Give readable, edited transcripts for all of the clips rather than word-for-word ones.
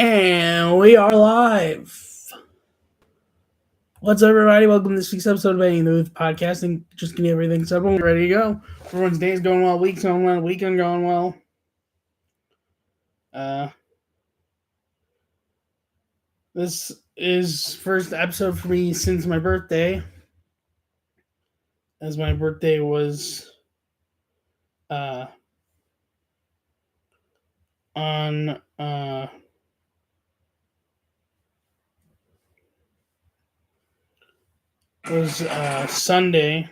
And we are live. What's up, everybody? Welcome to this week's episode of Betting the Booth Podcasting. Just getting everything settled. We're ready to go. Everyone's day's going well, week's going well, weekend going well. This is first episode for me since my birthday, as my birthday was on Sunday.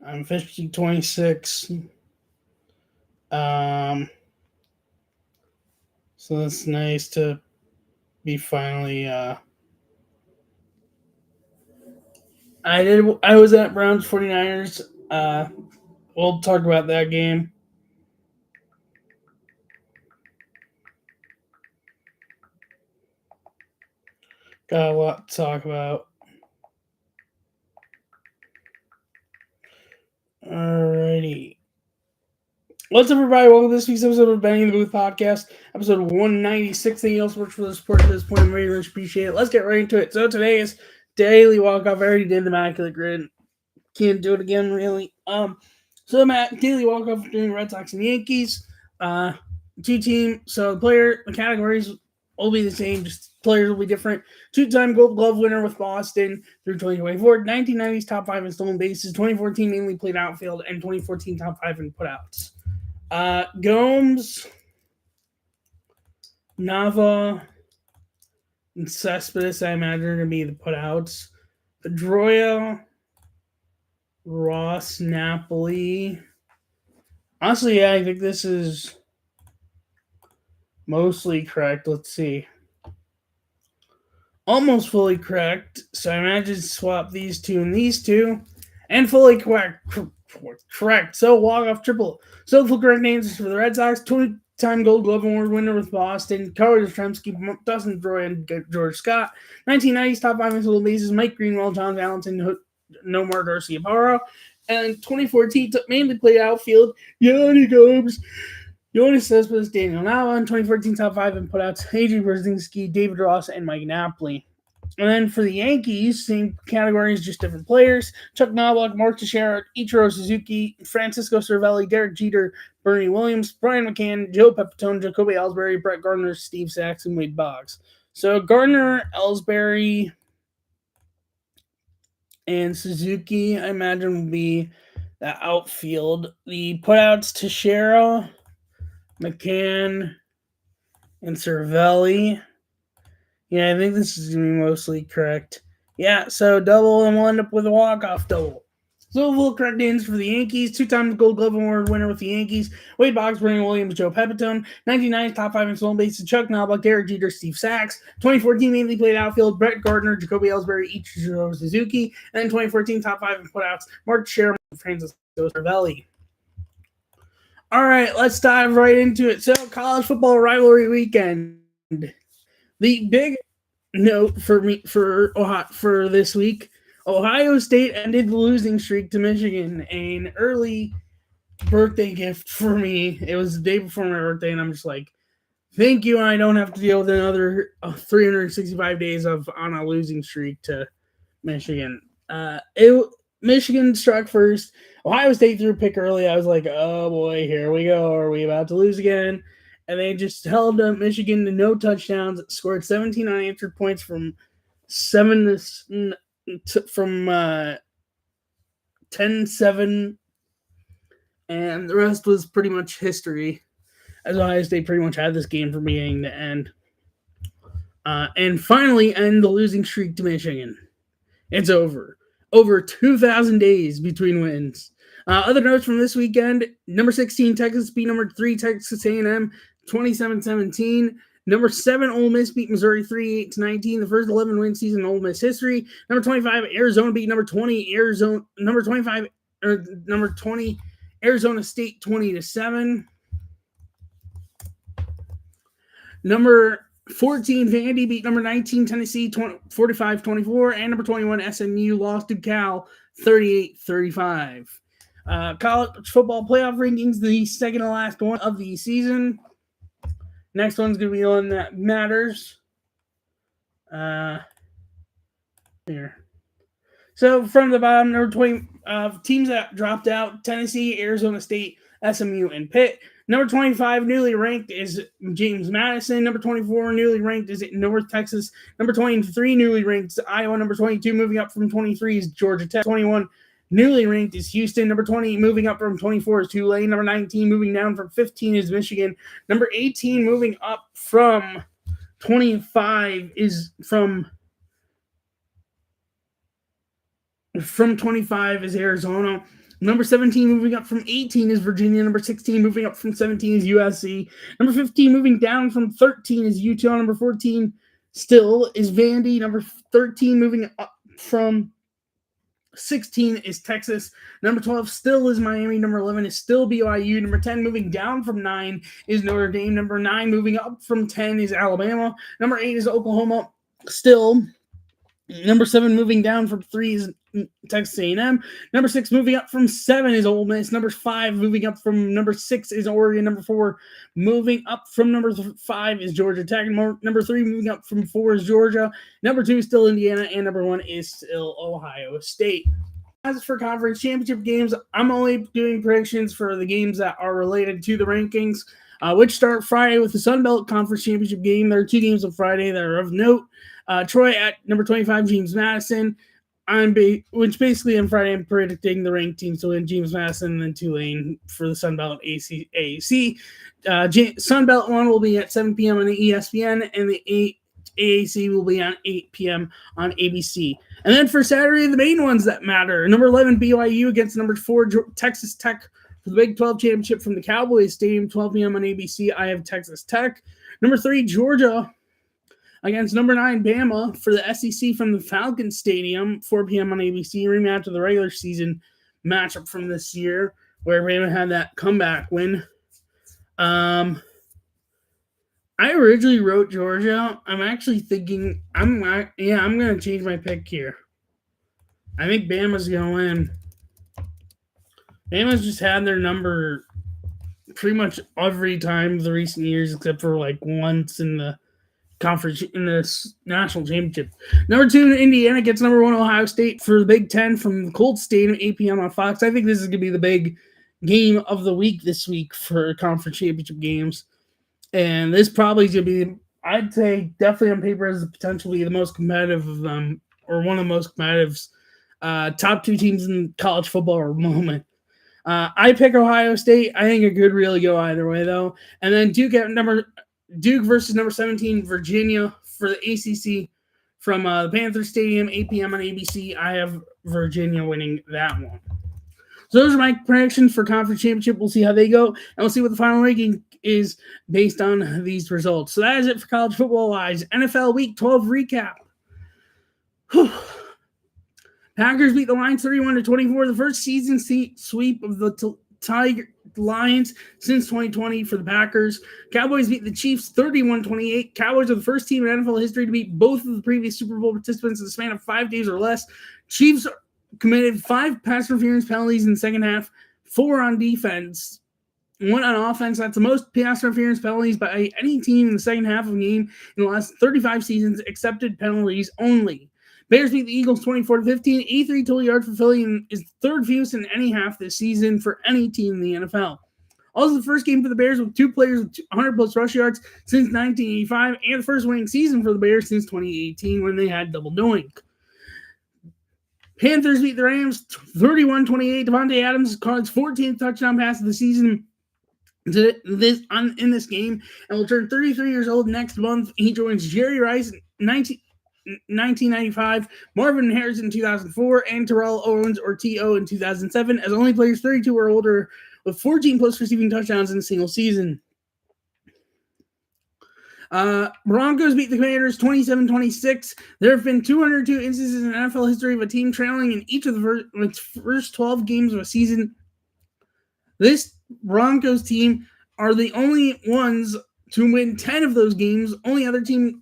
I'm 26. So that's nice to be finally. I was at Browns 49ers. We'll talk about that game. Got a lot to talk about. Alrighty. What's up, everybody? Welcome to this week's episode of Betting the Booth Podcast, episode 196. Thank you all so much for the support at this point. I very much appreciate it. Let's get right into it. So today is daily walk-off. I already did the Immaculate Grid. Can't do it again, really. So the daily walk-off doing Red Sox and Yankees. Two team. So the categories will be the same, just players will be different. Two-time Gold Glove winner with Boston through 2024. 1990s top 5 in stolen bases. 2014 mainly played outfield, and 2014 top 5 in putouts. Gomes, Nava, and Cespedes, I imagine, are going to be the putouts. Pedroia, Ross, Napoli. Honestly, yeah, I think this is mostly correct. Let's see. Almost fully correct. So I imagine swap these two and these two. And fully correct. So walk-off triple. So full correct answers for the Red Sox. 20-time Gold Glove Award winner with Boston. Carter Yastrzemski, Dustin Pedroia, and George Scott. 1990s top 5 in stolen bases. Mike Greenwell, John Valentin, Nomar Garcia-Parra. And 2014 mainly played outfield. Yanni Gomes, Yoenis Cespedes, Daniel Nava. And 2014 top 5 in putouts. A.J. Brzezinski, David Ross, and Mike Napoli. And then for the Yankees, same categories, just different players. Chuck Knobloch, Mark Teixeira, Ichiro Suzuki, Francisco Cervelli, Derek Jeter, Bernie Williams, Brian McCann, Joe Pepitone, Jacoby Ellsbury, Brett Gardner, Steve Sachs, and Wade Boggs. So Gardner, Ellsbury, and Suzuki, I imagine, will be the outfield. The putouts, Teixeira, McCann, and Cervelli. Yeah, I think this is going to be mostly correct. Yeah, so double, and we'll end up with a walk-off double. So full correct answers for the Yankees. 2-time Gold Glove Award winner with the Yankees. Wade Boggs, Bernie Williams, Joe Pepitone. 1990s top 5 in stolen bases. Chuck Knobloch, Derek Jeter, Steve Sachs. 2014 mainly played outfield. Brett Gardner, Jacoby Ellsbury, Ichiro Suzuki. And then 2014 top 5 in putouts. Mark Teixeira, Francisco Cervelli. All right, let's dive right into it. So college football rivalry weekend. The big note for me for this week, Ohio State ended the losing streak to Michigan. An early birthday gift for me. It was the day before my birthday, and I'm just like, thank you. I don't have to deal with another 365 days on a losing streak to Michigan. Michigan struck first. Ohio State threw a pick early. I was like, oh boy, here we go. Are we about to lose again? And they just held Michigan to no touchdowns. Scored 17 unanswered points from 10-7, and the rest was pretty much history, as Ohio State pretty much had this game from beginning to end. And finally end the losing streak to Michigan. It's over. Over 2,000 days between wins. Other notes from this weekend: number 16 Texas beat number 3 Texas A&M 27-17. Number 7 Ole Miss beat Missouri 38-19. The first 11-win season in Ole Miss history. Number 25 Arizona beat number 20 Arizona State 20-7. Number 14 Vandy beat number 19 Tennessee 45-24, and number 21 SMU lost to Cal 38-35. College football playoff rankings, the second to last one of the season. Next one's going to be one that matters. Here. So from the bottom, number 20 teams that dropped out: Tennessee, Arizona State, SMU, and Pitt. Number 25, newly ranked, is James Madison. Number 24, newly ranked, is North Texas. Number 23, newly ranked, is Iowa. Number 22, moving up from 23, is Georgia Tech. 21, newly ranked, is Houston. Number 20, moving up from 24, is Tulane. Number 19, moving down from 15, is Michigan. Number 18, moving up from 25, is from 25 is Arizona. Number 17 moving up from 18 is Virginia. Number 16 moving up from 17 is USC. Number 15 moving down from 13 is Utah. Number 14 still is Vandy. Number 13 moving up from 16 is Texas. Number 12 still is Miami. Number 11 is still BYU. Number 10 moving down from 9 is Notre Dame. Number 9 moving up from 10 is Alabama. Number 8 is Oklahoma still. Number 7 moving down from 3 is Texas A&M. Number 6 moving up from 7 is Ole Miss. Number 5 moving up from number 6 is Oregon. Number 4 moving up from number 5 is Georgia Tech. Number 3 moving up from 4 is Georgia. Number 2 is still Indiana. And number 1 is still Ohio State. As for conference championship games, I'm only doing predictions for the games that are related to the rankings, which start Friday with the Sun Belt Conference Championship game. There are 2 games on Friday that are of note. Troy at number 25, James Madison. Which basically on Friday I'm predicting the ranked teams to win: James Madison and then Tulane for the Sun Belt AAC. Sun Belt one will be at 7 p.m. on the ESPN, and the AAC will be on 8 p.m. on ABC. And then for Saturday, the main ones that matter: number 11 BYU against number 4 Texas Tech for the Big 12 championship from the Cowboys Stadium, 12 p.m. on ABC. I have Texas Tech. Number 3 Georgia against number 9 Bama for the SEC from the Falcons Stadium, 4 p.m. on ABC, rematch of the regular season matchup from this year, where Bama had that comeback win. I originally wrote Georgia. I'm actually thinking I'm going to change my pick here. I think Bama's going to win. Bama's just had their number pretty much every time the recent years, except for like once in the conference in the national championship. Number 2 Indiana gets number 1 Ohio State for the Big Ten from the Colts Stadium, 8 p.m. on Fox. I think this is going to be the big game of the week this week for conference championship games, and this probably is going to be, I'd say, definitely on paper as potentially the most competitive of them, or one of the most competitive top 2 teams in college football at the moment. I pick Ohio State. I think it could really go either way though. And then Duke versus number 17 Virginia for the ACC from the Panther Stadium, 8 p.m. on ABC. I have Virginia winning that one. So those are my predictions for conference championship. We'll see how they go, and we'll see what the final ranking is based on these results. So that is it for college football-wise. NFL Week 12 recap. Whew. Packers beat the Lions 31-24, the first season sweep of the Tiger Lions since 2020 for the Packers. Cowboys beat the Chiefs 31-28. Cowboys are the first team in NFL history to beat both of the previous Super Bowl participants in the span of 5 days or less. Chiefs committed 5 pass interference penalties in the second half, 4 on defense, 1 on offense. That's the most pass interference penalties by any team in the second half of a game in the last 35 seasons, accepted penalties only. Bears beat the Eagles 24-15. 83 total yards for Philly, and is third fewest in any half this season for any team in the NFL. Also, the first game for the Bears with 2 players with 100-plus rush yards since 1985, and the first winning season for the Bears since 2018 when they had double doink. Panthers beat the Rams 31-28. Devontae Adams caught his 14th touchdown pass of the season in this game, and will turn 33 years old next month. He joins Jerry Rice in 1995, Marvin Harrison in 2004, and Terrell Owens, or T.O., in 2007, as only players 32 or older with 14-plus receiving touchdowns in a single season. Broncos beat the Commanders 27-26. There have been 202 instances in NFL history of a team trailing in each of its first 12 games of a season. This Broncos team are the only ones to win 10 of those games. Only other team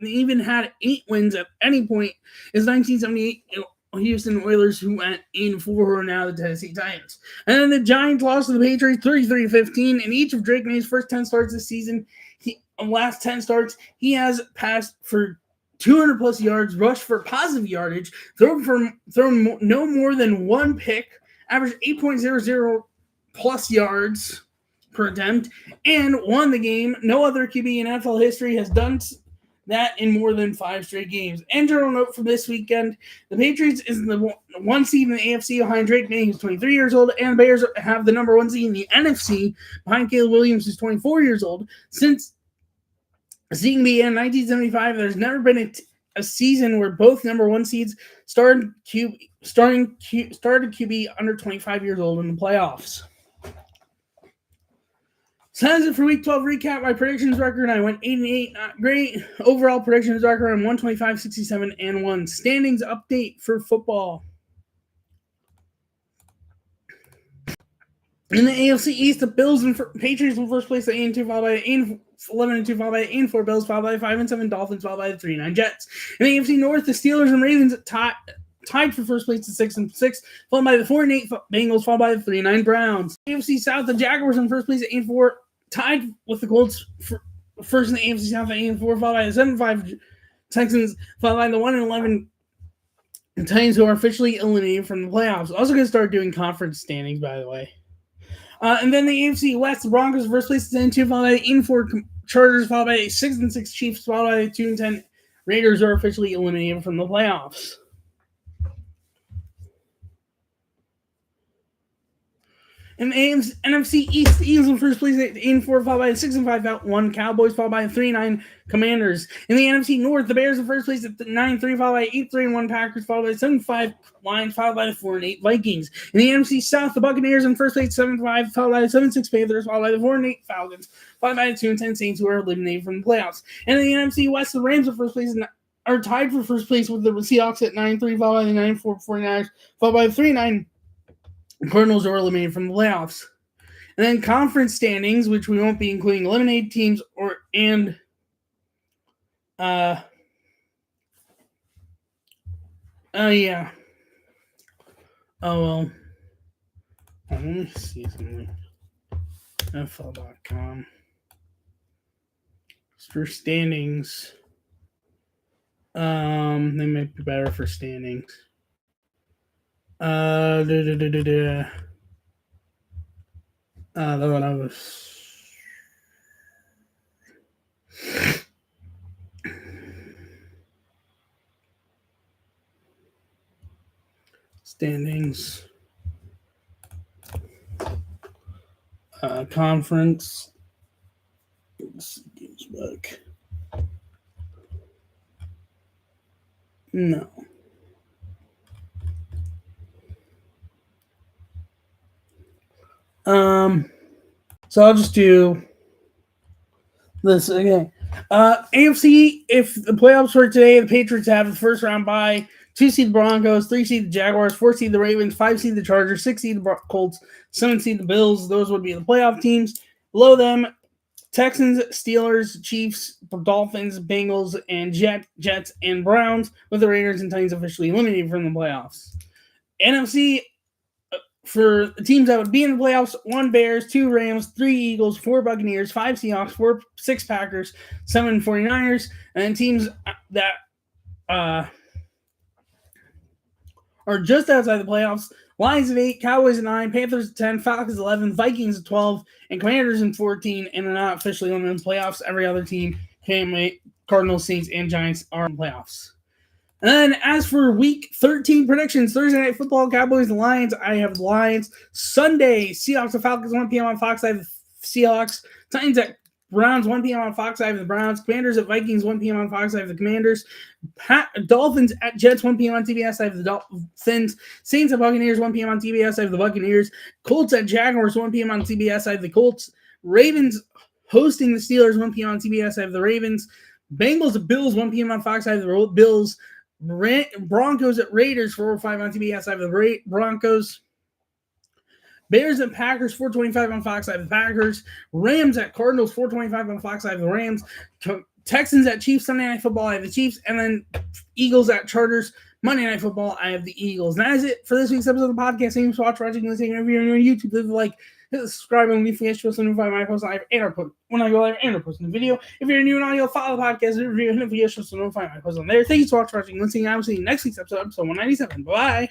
even had 8 wins at any point is 1978 Houston Oilers, who went in 4, who are now the Tennessee Titans. And then the Giants lost to the Patriots 33-15. In each of Drake May's first 10 starts this season, last 10 starts, he has passed for 200 plus yards, rushed for positive yardage, thrown no more than one pick, averaged 8.00 plus yards per attempt, and won the game. No other QB in NFL history has done that in more than 5 straight games. And general note for this weekend, the Patriots is the 1 seed in the AFC behind Drake May, who's 23 years old, and the Bears have the number 1 seed in the NFC behind Caleb Williams, who's 24 years old. Since seeing began in 1975, there's never been a season where both number 1 seeds started QB under 25 years old in the playoffs. So that's it for Week 12 recap. My predictions record, I went 8-8, not great. Overall predictions record, I'm 125, 67, and 1. Standings update for football. In the AFC East, the Bills and Patriots in first place at 8-2, followed by 11-2, followed by 8-4 Bills, followed by 5-7 Dolphins, followed by the 3-9 Jets. In the AFC North, the Steelers and Ravens tied for first place at 6-6, followed by the 4-8 Bengals, followed by the 3-9 Browns. AFC South, the Jaguars in first place at 8-4, tied with the Colts for first in the AFC South at 8-4, followed by the 7-5 Texans, followed by the 1-11 Titans, who are officially eliminated from the playoffs. Also going to start doing conference standings, by the way. And then the AFC West, the Broncos first place at 10-2, followed by the 8-4 Chargers, followed by the 6-6 Chiefs, followed by the 2-10 Raiders, are officially eliminated from the playoffs. In the NFC East, the Eagles in first place at 8-4, followed by the 6-5 Cowboys, followed by the 3-9 Commanders. In the NFC North, the Bears in first place at 9-3, followed by 8-3 Packers, followed by the 7-5 Lions, followed by the 4-8 Vikings. In the NFC South, the Buccaneers in first place at 7-5, followed by the 7-6 Panthers, followed by the 4-8 Falcons, followed by the 2-10 Saints, who are eliminated from the playoffs. And in the NFC West, the Rams in first place are tied for first place with the Seahawks at 9-3, followed by the 9-4 49ers, followed by the 3-9 Cardinals, are eliminated from the playoffs. And then conference standings, which we won't be including eliminated teams yeah. Oh, well. Let me see something. NFL.com. For standings. They might be better for standings. The one I was standings, conference. Let's get back. No. So I'll just do this again. AFC, if the playoffs were today, the Patriots have the first round bye. 2 seed the Broncos, 3 seed the Jaguars, 4 seed the Ravens, 5 seed the Chargers, 6 seed the Colts, 7 seed the Bills. Those would be the playoff teams. Below them, Texans, Steelers, Chiefs, Dolphins, Bengals, and Jets and Browns, with the Raiders and Titans officially eliminated from the playoffs. NFC, for the teams that would be in the playoffs, 1 Bears, 2 Rams, 3 Eagles, 4 Buccaneers, 5 Seahawks, 6 Packers, 7 49ers, and then teams that are just outside the playoffs, Lions at 8, Cowboys at 9, Panthers at 10, Falcons at 11, Vikings at 12, and Commanders at 14, and are not officially in the playoffs. Every other team, Cardinals, Saints, and Giants, are in the playoffs. And then as for Week 13 predictions, Thursday Night Football, Cowboys and Lions, I have the Lions. Sunday, Seahawks and Falcons, 1 p.m. on Fox, I have the Seahawks. Titans at Browns, 1 p.m. on Fox, I have the Browns. Commanders at Vikings, 1 p.m. on Fox, I have the Commanders. Dolphins at Jets, 1 p.m. on TBS, I have the Dolphins. Saints at Buccaneers, 1 p.m. on TBS, I have the Buccaneers. Colts at Jaguars, 1 p.m. on TBS, I have the Colts. Ravens hosting the Steelers, 1 p.m. on TBS, I have the Ravens. Bengals at Bills, 1 p.m. on Fox, I have the Bills. Broncos at Raiders, 4 or 5 on TBS, I have the Broncos. Bears at Packers, 4:25 on Fox, I have the Packers. Rams at Cardinals, 4:25 on Fox, I have the Rams. Texans at Chiefs, Sunday Night Football, I have the Chiefs. And then Eagles at Chargers, Monday Night Football, I have the Eagles. And that is it for this week's episode of the podcast. Thanks for watching, listening, and if you're on YouTube, leave a like, hit the subscribe, and leave the to notify my post live and when I go live and post the video. If you're new and audio, follow the podcast and review and notifications to notify my post on there. Thank you so much for watching, listening, and I will see you next week's episode 197. Bye-bye.